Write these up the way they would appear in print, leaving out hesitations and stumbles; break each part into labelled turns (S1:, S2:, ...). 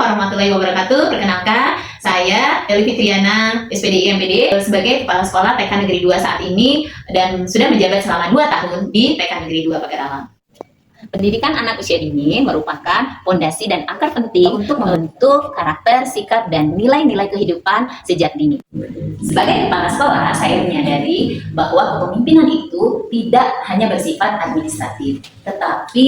S1: warahmatullahi wabarakatuh. Perkenalkan, saya Deli Fitriana, SPDI MPD, sebagai Kepala Sekolah TK Negeri 2 saat ini dan sudah menjabat selama 2 tahun di TK Negeri 2 Pagar Alam. Pendidikan anak usia dini merupakan fondasi dan akar penting untuk membentuk karakter, sikap, dan nilai-nilai kehidupan sejak dini. Sebagai kepala sekolah, saya menyadari bahwa kepemimpinan itu tidak hanya bersifat administratif, tetapi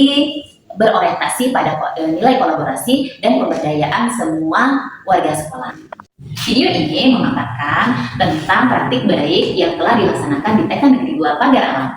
S1: berorientasi pada nilai kolaborasi dan pemberdayaan semua warga sekolah. Video ini memaparkan tentang praktik baik yang telah dilaksanakan di TK Negeri 2 Pagar Alam.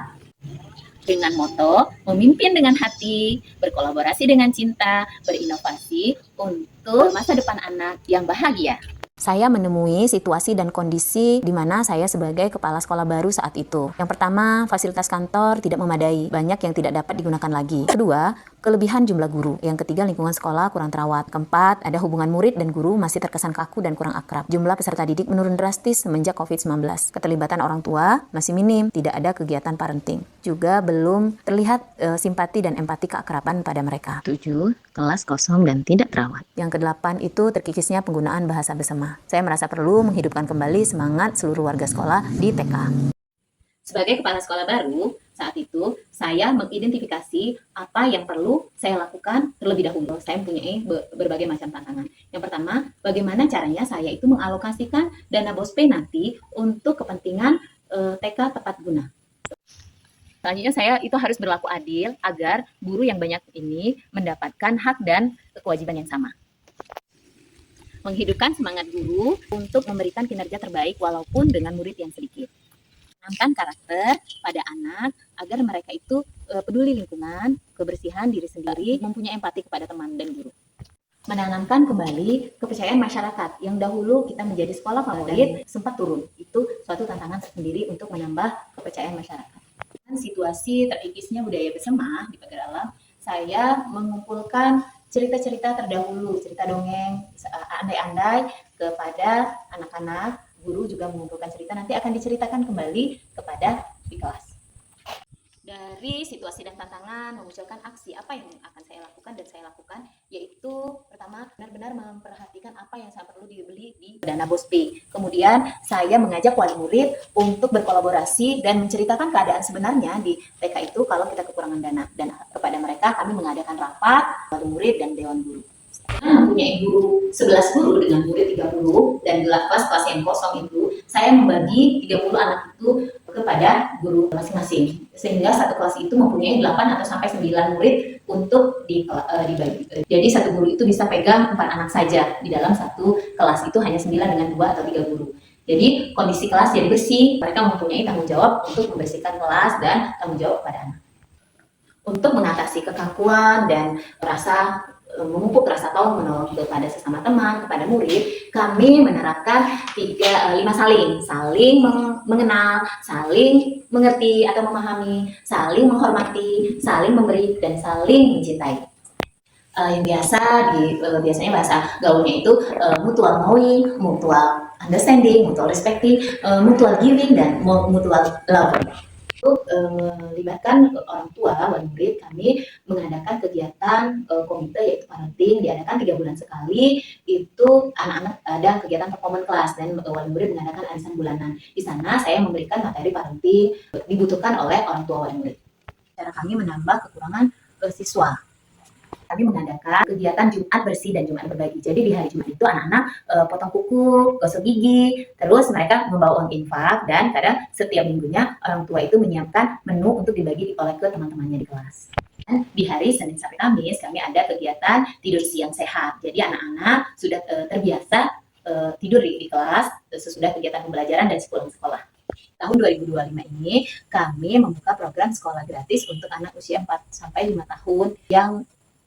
S1: Dengan moto, memimpin dengan hati, berkolaborasi dengan cinta, berinovasi untuk masa depan anak yang bahagia.
S2: Saya menemui situasi dan kondisi di mana saya sebagai kepala sekolah baru saat itu. Yang pertama, fasilitas kantor tidak memadai, banyak yang tidak dapat digunakan lagi. Kedua, kelebihan jumlah guru. Yang ketiga, lingkungan sekolah kurang terawat. Keempat, ada hubungan murid dan guru masih terkesan kaku dan kurang akrab. Jumlah peserta didik menurun drastis semenjak COVID-19. Keterlibatan orang tua masih minim, tidak ada kegiatan parenting. Juga belum terlihat simpati dan empati keakraban pada mereka. 7. Kelas kosong dan tidak terawat. Yang kedelapan itu terkikisnya penggunaan bahasa bersama. Saya merasa perlu menghidupkan kembali semangat seluruh warga sekolah di TK.
S1: Sebagai kepala sekolah baru, saat itu saya mengidentifikasi apa yang perlu saya lakukan terlebih dahulu. Saya mempunyai berbagai macam tantangan. Yang pertama, bagaimana caranya saya itu mengalokasikan dana BOSPE nanti untuk kepentingan TK tepat guna. Selanjutnya saya itu harus berlaku adil agar guru yang banyak ini mendapatkan hak dan kewajiban yang sama. Menghidupkan semangat guru untuk memberikan kinerja terbaik walaupun dengan murid yang sedikit. Menanamkan karakter pada anak agar mereka itu peduli lingkungan, kebersihan diri sendiri, mempunyai empati kepada teman dan guru. Menanamkan kembali kepercayaan masyarakat yang dahulu kita menjadi sekolah favorit sempat turun. Itu suatu tantangan tersendiri untuk menambah kepercayaan masyarakat. Dan situasi terkikisnya budaya bersama di Pagar Alam, saya mengumpulkan cerita-cerita terdahulu, cerita dongeng, andai-andai kepada anak-anak. Guru juga mengumpulkan cerita, nanti akan diceritakan kembali kepada di kelas. Dari situasi dan tantangan, memunculkan aksi apa yang akan saya lakukan dan saya lakukan, yaitu pertama, benar-benar memperhatikan apa yang saya perlu dibeli di dana BOSPE. Kemudian, saya mengajak wali murid untuk berkolaborasi dan menceritakan keadaan sebenarnya di TK itu kalau kita kekurangan dana. Dan kepada mereka, kami mengadakan rapat, wali murid, dan dewan guru. Mempunyai guru 11 guru dengan murid 30 dan kelas yang kosong itu, saya membagi 30 anak itu kepada guru masing-masing, sehingga satu kelas itu mempunyai 8 atau sampai 9 murid untuk dibagi. Jadi satu guru itu bisa pegang 4 anak saja, di dalam satu kelas itu hanya 9 dengan 2 atau 3 guru. Jadi kondisi kelas jadi bersih, mereka mempunyai tanggung jawab untuk membersihkan kelas dan tanggung jawab kepada anak. Untuk mengatasi kekakuan dan memupuk rasa tolong menolong kepada sesama teman, kepada murid, kami menerapkan 5 saling mengenal, saling mengerti atau memahami, saling menghormati, saling memberi, dan saling mencintai. Yang biasanya bahasa gaulnya itu mutual knowing, mutual understanding, mutual respecting, mutual giving, dan mutual love. Melibatkan orang tua, wali murid, kami mengadakan kegiatan komite yaitu parenting, diadakan 3 bulan sekali. Itu anak-anak ada kegiatan performance class dan wali murid mengadakan arisan bulanan. Di sana saya memberikan materi parenting dibutuhkan oleh orang tua wali murid. Cara kami menambah kekurangan siswa. Kami mengadakan kegiatan Jumat bersih dan Jumat berbagi. Jadi di hari Jumat itu anak-anak potong kuku, gosok gigi, terus mereka membawa uang infak, dan kadang setiap minggunya orang tua itu menyiapkan menu untuk dibagi oleh ke teman-temannya di kelas. Dan di hari Senin sampai Kamis kami ada kegiatan tidur siang sehat. Jadi anak-anak sudah terbiasa tidur di kelas sesudah kegiatan pembelajaran dan sepulang sekolah. Tahun 2025 ini kami membuka program sekolah gratis untuk anak usia 4 sampai 5 tahun yang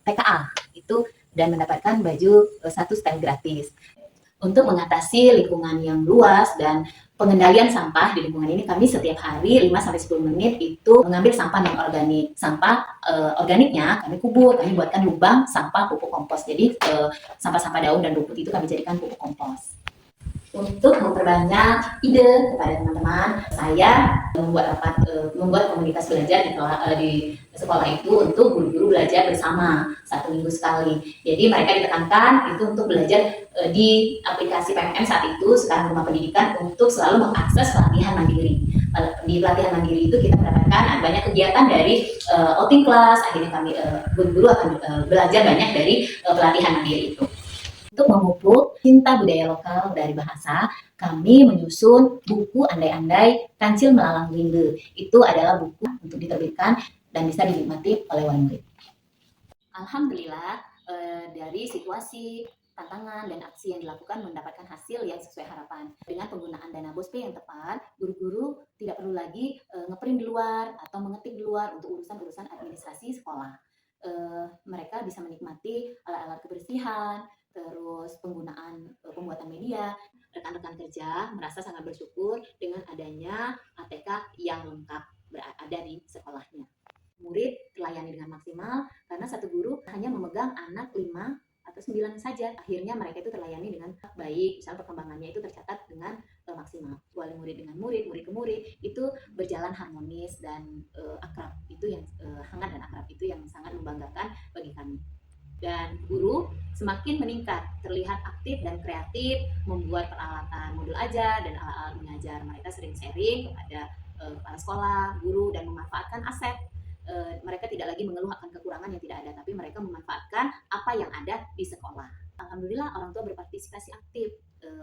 S1: TKA itu, dan mendapatkan baju 1 setel gratis. Untuk mengatasi lingkungan yang luas dan pengendalian sampah di lingkungan ini, kami setiap hari 5-10 menit itu mengambil sampah non organik. Sampah organiknya kami kubur, kami buatkan lubang sampah pupuk kompos. Jadi sampah-sampah daun dan rumput itu kami jadikan pupuk kompos. Untuk memperbanyak ide kepada teman-teman, saya membuat komunitas belajar di sekolah itu untuk guru-guru belajar bersama 1 minggu sekali. Jadi mereka ditekankan itu untuk belajar di aplikasi PMM saat itu, sekarang Rumah Pendidikan, untuk selalu mengakses pelatihan mandiri. Di pelatihan mandiri itu kita mendapatkan banyak kegiatan dari outing class, akhirnya kami guru-guru akan belajar banyak dari pelatihan mandiri itu. Untuk memupuk cinta budaya lokal dari bahasa, kami menyusun buku Andai-Andai Kancil Melalang Rindu. Itu adalah buku untuk diterbitkan dan bisa dinikmati oleh wali murid. Alhamdulillah, dari situasi, tantangan, dan aksi yang dilakukan mendapatkan hasil yang sesuai harapan. Dengan penggunaan dana BOSP yang tepat, guru-guru tidak perlu lagi ngeprint di luar atau mengetik di luar untuk urusan-urusan administrasi sekolah. Mereka bisa menikmati alat-alat kebersihan, terus penggunaan pembuatan media. Rekan-rekan kerja merasa sangat bersyukur dengan adanya ATK yang lengkap berada di sekolahnya. Murid terlayani dengan maksimal karena satu guru hanya memegang anak 5 atau 9 saja. Akhirnya mereka itu terlayani dengan baik, misal perkembangannya itu tercatat dengan maksimal. Wali murid dengan murid, murid ke murid itu berjalan harmonis dan akrab. Itu yang hangat dan akrab, itu yang sangat membanggakan bagi kami. Dan guru semakin meningkat, terlihat aktif dan kreatif, membuat peralatan modul ajar dan alat-alat mengajar. Mereka sering sharing kepada kepala sekolah, guru, dan memanfaatkan aset. Mereka tidak lagi mengeluh akan kekurangan yang tidak ada, tapi mereka memanfaatkan apa yang ada di sekolah. Alhamdulillah orang tua berpartisipasi aktif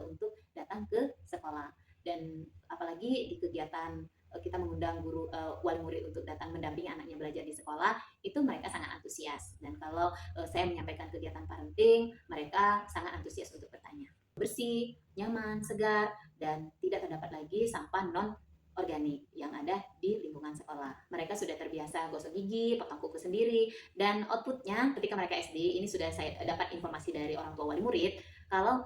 S1: untuk datang ke sekolah, dan apalagi di kegiatan kita mengundang guru wali murid untuk datang mendampingi anaknya belajar di sekolah, itu mereka sangat antusias. Dan kalau saya menyampaikan kegiatan parenting, mereka sangat antusias untuk bertanya. Bersih, nyaman, segar, dan tidak terdapat lagi sampah non organik yang ada di lingkungan sekolah. Mereka sudah terbiasa gosok gigi, potong kuku sendiri, dan outputnya ketika mereka SD, ini sudah saya dapat informasi dari orang tua wali murid, kalau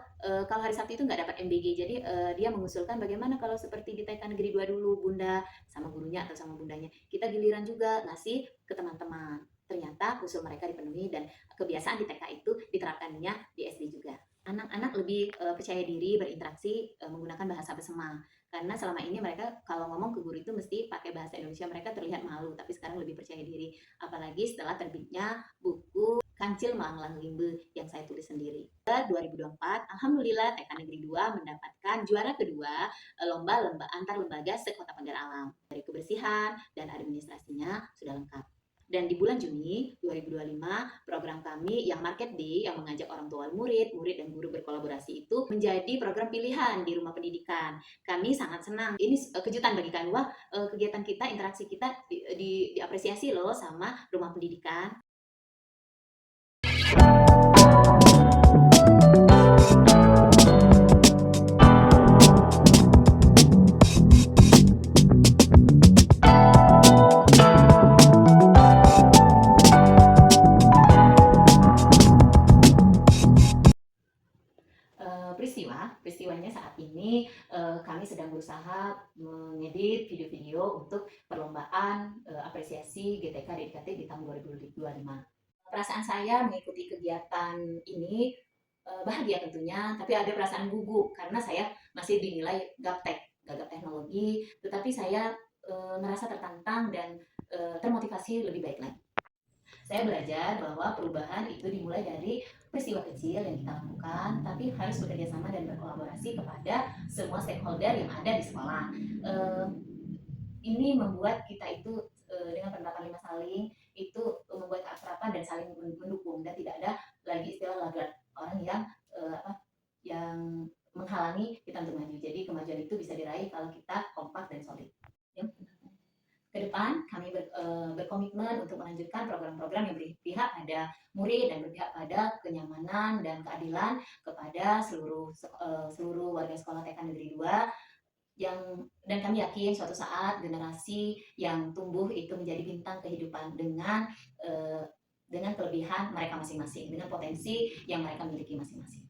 S1: hari Sabtu itu nggak dapat MBG, jadi dia mengusulkan bagaimana kalau seperti di TK Negeri 2 dulu, Bunda sama gurunya atau sama bundanya, kita giliran juga ngasih ke teman-teman. Ternyata usul mereka dipenuhi dan kebiasaan di TK itu diterapkannya di SD juga. Anak-anak lebih percaya diri berinteraksi menggunakan bahasa bersama, karena selama ini mereka kalau ngomong ke guru itu mesti pakai bahasa Indonesia, mereka terlihat malu, tapi sekarang lebih percaya diri, apalagi setelah terbitnya buku Kancil Melalang Rindu yang saya tulis sendiri. 2024, Alhamdulillah TK Negeri 2 mendapatkan juara kedua lomba antar lembaga sekota Pagar Alam. Dari kebersihan dan administrasinya sudah lengkap. Dan di bulan Juni 2025, program kami yang Market Day yang mengajak orang tua murid, dan guru berkolaborasi itu menjadi program pilihan di Rumah Pendidikan. Kami sangat senang. Ini kejutan bagi kami, wah kegiatan kita, interaksi kita diapresiasi loh sama Rumah Pendidikan. Peristiwanya saat ini kami sedang berusaha mengedit video-video untuk perlombaan apresiasi GTK DKT di tahun 2025. Perasaan saya mengikuti kegiatan ini bahagia tentunya, tapi ada perasaan gugup karena saya masih dinilai gaptek, gagap teknologi, tetapi saya merasa tertantang dan termotivasi lebih baik lagi. Saya belajar bahwa perubahan itu dimulai dari peristiwa kecil yang kita lakukan, tapi harus bekerja sama dan berkolaborasi kepada semua stakeholder yang ada di sekolah. Ini membuat kita itu dengan penerapan 5 saling itu membuat keakraban dan saling mendukung, dan tidak ada lagi istilah lagar orang yang menghalangi kita untuk maju. Jadi kemajuan itu bisa diraih kalau kita kompak dan solid. Ke depan kami berkomitmen untuk melanjutkan program-program yang berpihak pada murid dan berpihak pada kenyamanan dan keadilan kepada seluruh warga sekolah TK Negeri 2, dan kami yakin suatu saat generasi yang tumbuh itu menjadi bintang kehidupan dengan kelebihan mereka masing-masing, dengan potensi yang mereka miliki masing-masing.